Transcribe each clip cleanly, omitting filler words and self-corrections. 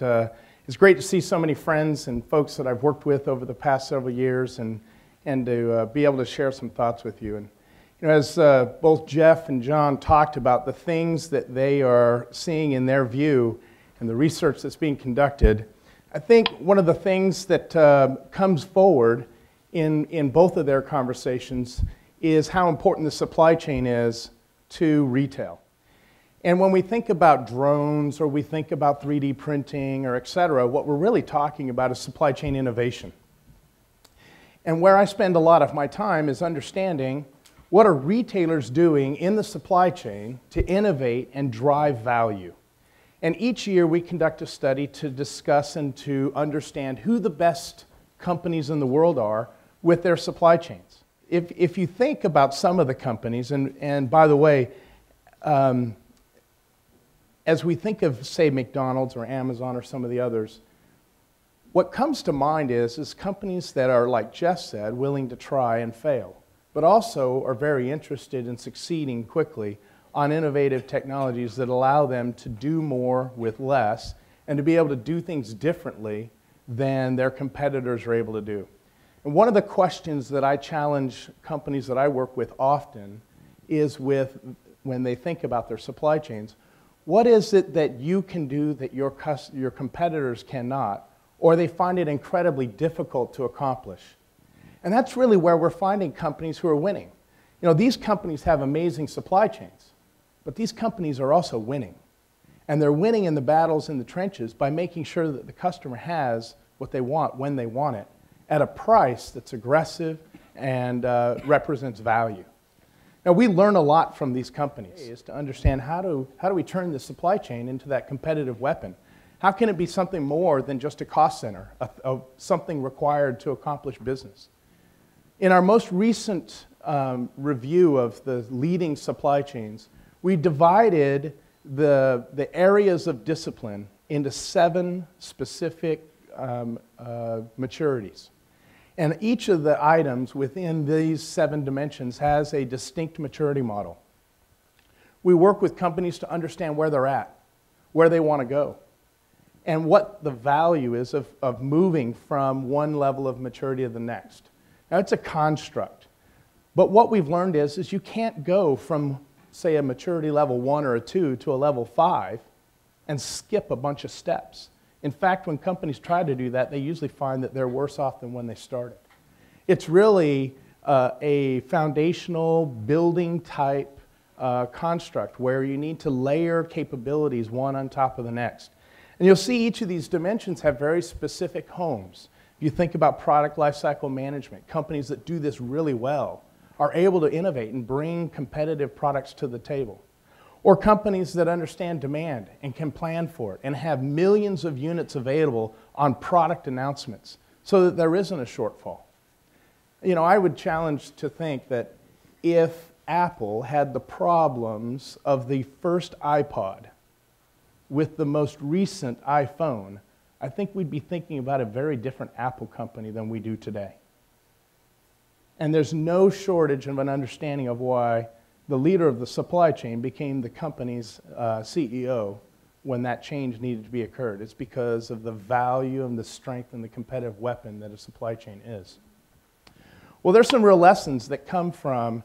It's great to see so many friends and folks that I've worked with over the past several years and to be able to share some thoughts with you. And as both Jeff and John talked about the things that they are seeing in their view and the research that's being conducted, I think one of the things that comes forward in both of their conversations is how important the supply chain is to retail. And when we think about drones or we think about 3D printing or et cetera, what we're really talking about is supply chain innovation. And where I spend a lot of my time is understanding what are retailers doing in the supply chain to innovate and drive value. And each year we conduct a study to discuss and to understand who the best companies in the world are with their supply chains. If you think about some of the companies, and by the way, as we think of, say, McDonald's or Amazon or some of the others, what comes to mind is companies that are, like Jeff said, willing to try and fail, but also are very interested in succeeding quickly on innovative technologies that allow them to do more with less and to be able to do things differently than their competitors are able to do. And one of the questions that I challenge companies that I work with often is when they think about their supply chains, what is it that you can do that your competitors cannot, or they find it incredibly difficult to accomplish? And that's really where we're finding companies who are winning. These companies have amazing supply chains, but these companies are also winning. And they're winning in the battles in the trenches by making sure that the customer has what they want when they want it at a price that's aggressive and represents value. Now, we learn a lot from these companies is to understand how do we turn the supply chain into that competitive weapon? How can it be something more than just a cost center, something required to accomplish business? In our most recent review of the leading supply chains, we divided the areas of discipline into 7 specific maturities. And each of the items within these 7 dimensions has a distinct maturity model. We work with companies to understand where they're at, where they want to go, and what the value is of moving from one level of maturity to the next. Now, it's a construct. But what we've learned is you can't go from, say, a maturity level 1 or a 2 to a level 5 and skip a bunch of steps. In fact, when companies try to do that, they usually find that they're worse off than when they started. It's really a foundational building type construct where you need to layer capabilities one on top of the next. And you'll see each of these dimensions have very specific homes. If you think about product lifecycle management, companies that do this really well are able to innovate and bring competitive products to the table. Or companies that understand demand and can plan for it and have millions of units available on product announcements so that there isn't a shortfall. I would challenge to think that if Apple had the problems of the first iPod with the most recent iPhone, I think we'd be thinking about a very different Apple company than we do today. And there's no shortage of an understanding of why the leader of the supply chain became the company's CEO when that change needed to be occurred. It's because of the value and the strength and the competitive weapon that a supply chain is. Well, there's some real lessons that come from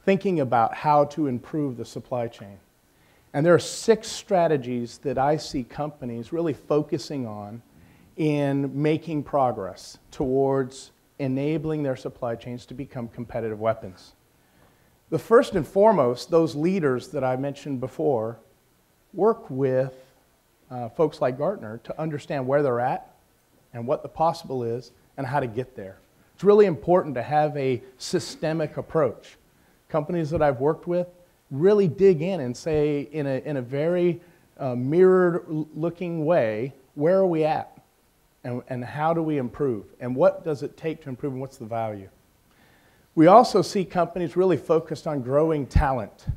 thinking about how to improve the supply chain. And there are 6 strategies that I see companies really focusing on in making progress towards enabling their supply chains to become competitive weapons. The first and foremost, those leaders that I mentioned before work with folks like Gartner to understand where they're at and what the possible is and how to get there. It's really important to have a systemic approach. Companies that I've worked with really dig in and say in a very mirrored-looking way, where are we at and how do we improve? And what does it take to improve and what's the value? We also see companies really focused on growing talent.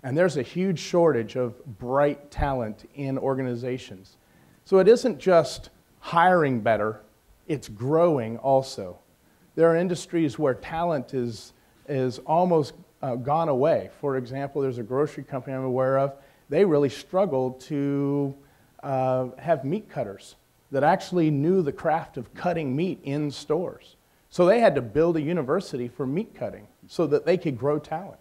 And there's a huge shortage of bright talent in organizations. So it isn't just hiring better, it's growing also. There are industries where talent is almost gone away. For example, there's a grocery company I'm aware of. They really struggled to have meat cutters that actually knew the craft of cutting meat in stores. So they had to build a university for meat cutting so that they could grow talent.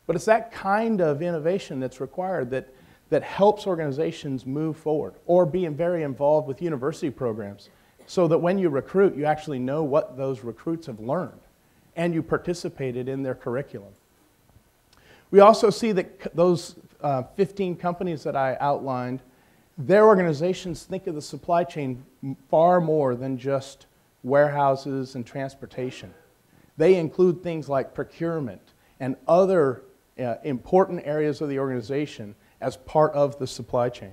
But it's that kind of innovation that's required that helps organizations move forward, or be very involved with university programs so that when you recruit, you actually know what those recruits have learned and you participated in their curriculum. We also see that those 15 companies that I outlined, their organizations think of the supply chain far more than just warehouses and transportation. They include things like procurement and other important areas of the organization as part of the supply chain.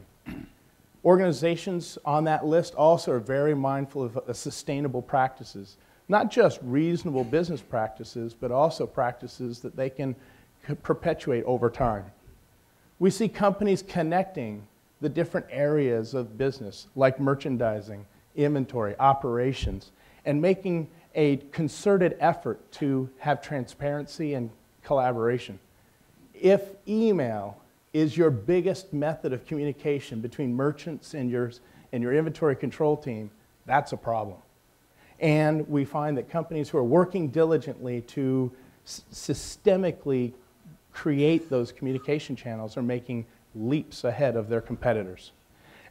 Organizations on that list also are very mindful of sustainable practices, not just reasonable business practices, but also practices that they can perpetuate over time. We see companies connecting the different areas of business, like merchandising, inventory, operations, and making a concerted effort to have transparency and collaboration. If email is your biggest method of communication between merchants and your inventory control team, that's a problem. And we find that companies who are working diligently to systemically create those communication channels are making leaps ahead of their competitors.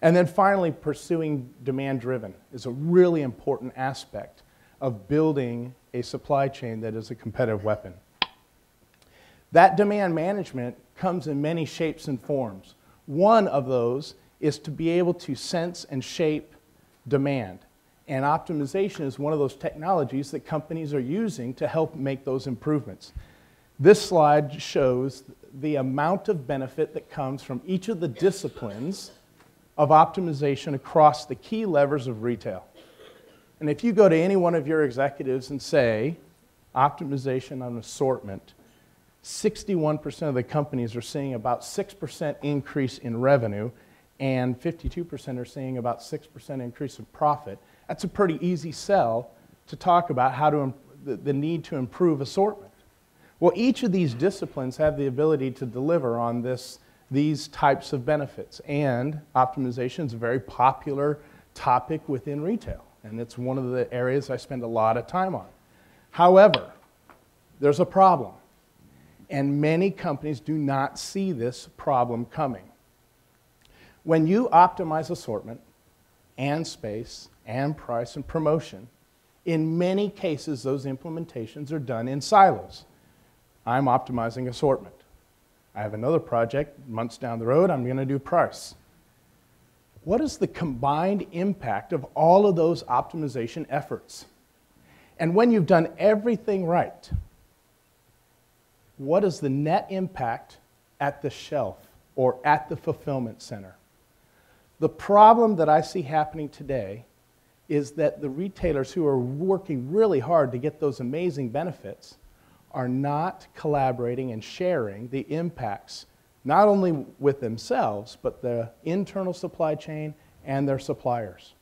And then finally, pursuing demand-driven is a really important aspect of building a supply chain that is a competitive weapon. That demand management comes in many shapes and forms. One of those is to be able to sense and shape demand. And optimization is one of those technologies that companies are using to help make those improvements. This slide shows the amount of benefit that comes from each of the disciplines of optimization across the key levers of retail. And if you go to any one of your executives and say, optimization on assortment, 61% of the companies are seeing about 6% increase in revenue, and 52% are seeing about 6% increase in profit. That's a pretty easy sell to talk about how to the need to improve assortment. Well, each of these disciplines have the ability to deliver on these types of benefits, and optimization is a very popular topic within retail, and it's one of the areas I spend a lot of time on. However, there's a problem. And many companies do not see this problem coming. When you optimize assortment and space and price and promotion, in many cases those implementations are done in silos. I'm optimizing assortment. I have another project months down the road, I'm going to do price. What is the combined impact of all of those optimization efforts? And when you've done everything right, what is the net impact at the shelf or at the fulfillment center? The problem that I see happening today is that the retailers who are working really hard to get those amazing benefits are not collaborating and sharing the impacts, not only with themselves, but the internal supply chain and their suppliers.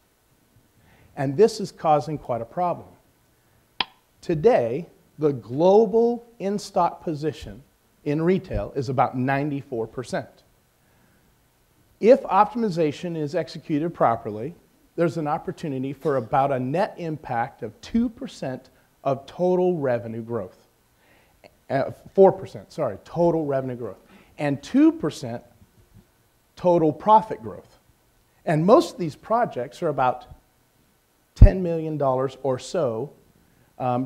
And this is causing quite a problem. Today, the global in-stock position in retail is about 94%. If optimization is executed properly, there's an opportunity for about a net impact of 2% of total revenue growth. 4%, sorry, total revenue growth. And 2% total profit growth. And most of these projects are about $10 million or so,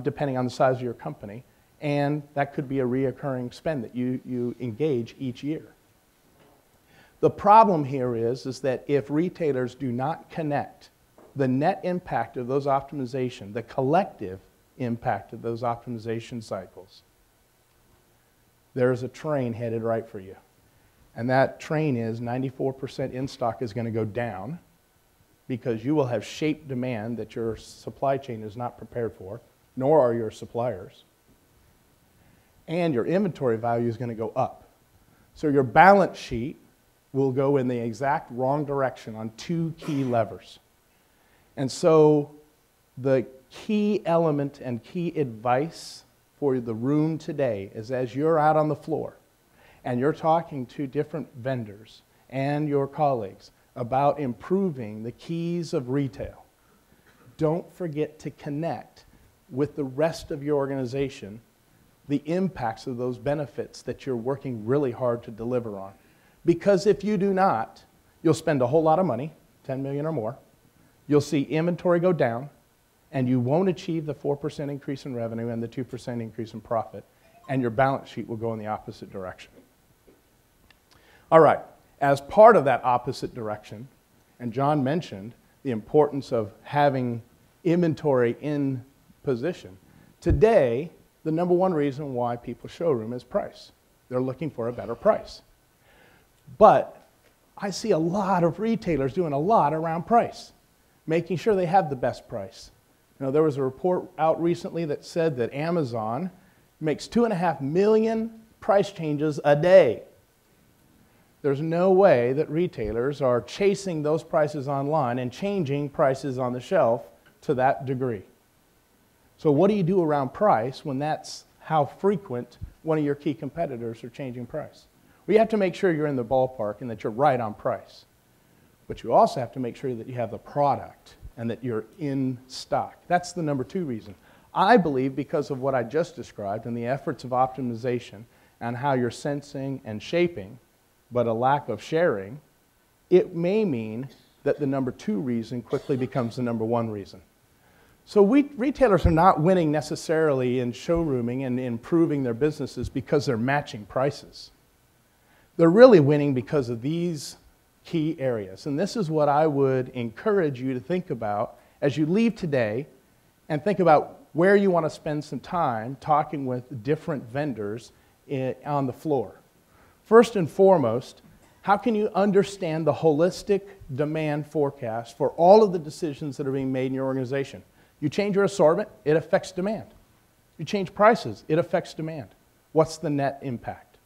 depending on the size of your company, and that could be a reoccurring spend that you engage each year. The problem here is that if retailers do not connect the net impact of those optimization, the collective impact of those optimization cycles, there's a train headed right for you. And that train is 94% in stock is going to go down because you will have shaped demand that your supply chain is not prepared for, nor are your suppliers. And your inventory value is going to go up. So your balance sheet will go in the exact wrong direction on two key levers. And so the key element and key advice for the room today is, as you're out on the floor and you're talking to different vendors and your colleagues about improving the keys of retail, don't forget to connect with the rest of your organization the impacts of those benefits that you're working really hard to deliver on. Because if you do not, you'll spend a whole lot of money, 10 million or more, you'll see inventory go down, and you won't achieve the 4% increase in revenue and the 2% increase in profit, and your balance sheet will go in the opposite direction. All right, as part of that opposite direction, and John mentioned the importance of having inventory in position, today, the number one reason why people showroom is price. They're looking for a better price. But I see a lot of retailers doing a lot around price, making sure they have the best price. You know, there was a report out recently that said that Amazon makes 2.5 million price changes a day. There's no way that retailers are chasing those prices online and changing prices on the shelf to that degree. So what do you do around price when that's how frequent one of your key competitors are changing price? Well, you have to make sure you're in the ballpark and that you're right on price. But you also have to make sure that you have the product and that you're in stock. That's the number two reason. I believe because of what I just described and the efforts of optimization and how you're sensing and shaping, but a lack of sharing, it may mean that the number two reason quickly becomes the number one reason. So retailers are not winning necessarily in showrooming and improving their businesses because they're matching prices. They're really winning because of these key areas. And this is what I would encourage you to think about as you leave today and think about where you want to spend some time talking with different vendors on the floor. First and foremost, how can you understand the holistic demand forecast for all of the decisions that are being made in your organization? You change your assortment, it affects demand. You change prices, it affects demand. What's the net impact?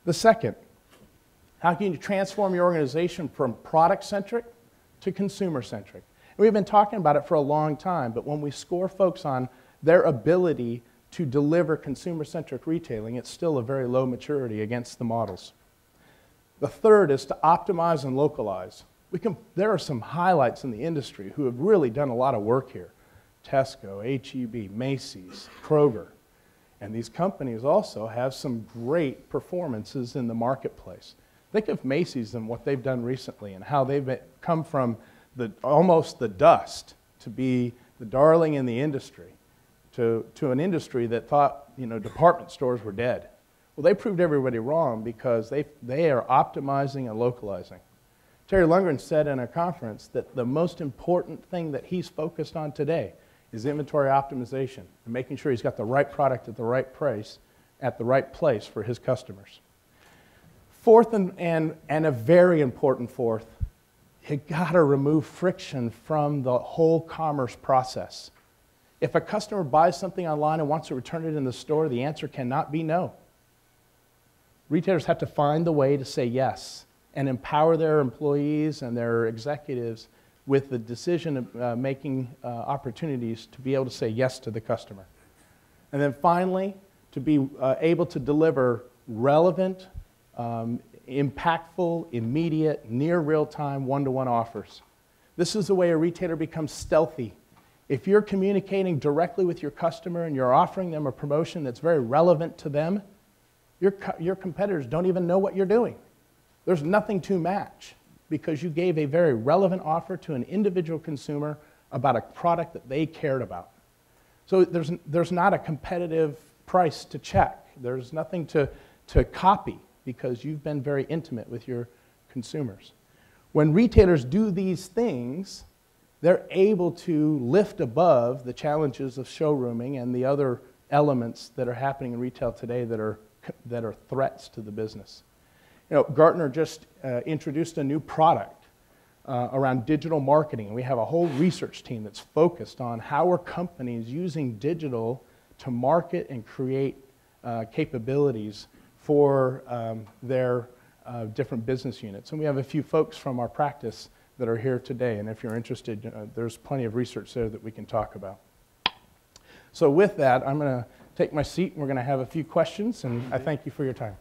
The second, how can you transform your organization from product-centric to consumer-centric? We've been talking about it for a long time, but when we score folks on their ability to deliver consumer-centric retailing, it's still a very low maturity against the models. The third is to optimize and localize. There are some highlights in the industry who have really done a lot of work here. Tesco, H-E-B, Macy's, Kroger. And these companies also have some great performances in the marketplace. Think of Macy's and what they've done recently and how they've come from almost the dust to be the darling in the industry to an industry that thought, you know, department stores were dead. Well, they proved everybody wrong because they are optimizing and localizing. Terry Lundgren said in a conference that the most important thing that he's focused on today is inventory optimization and making sure he's got the right product at the right price at the right place for his customers. Fourth, and a very important fourth, you gotta remove friction from the whole commerce process. If a customer buys something online and wants to return it in the store, the answer cannot be no. Retailers have to find the way to say yes and empower their employees and their executives with the decision-making opportunities to be able to say yes to the customer. And then finally, to be able to deliver relevant, impactful, immediate, near real-time, one-to-one offers. This is the way a retailer becomes stealthy. If you're communicating directly with your customer and you're offering them a promotion that's very relevant to them, your competitors don't even know what you're doing. There's nothing to match because you gave a very relevant offer to an individual consumer about a product that they cared about. So there's not a competitive price to check. There's nothing to copy because you've been very intimate with your consumers. When retailers do these things, they're able to lift above the challenges of showrooming and the other elements that are happening in retail today that are threats to the business. You know, Gartner just introduced a new product around digital marketing. We have a whole research team that's focused on how are companies using digital to market and create capabilities for their different business units. And we have a few folks from our practice that are here today, and if you're interested, there's plenty of research there that we can talk about. So with that, I'm going to take my seat, and we're going to have a few questions, and I thank you for your time.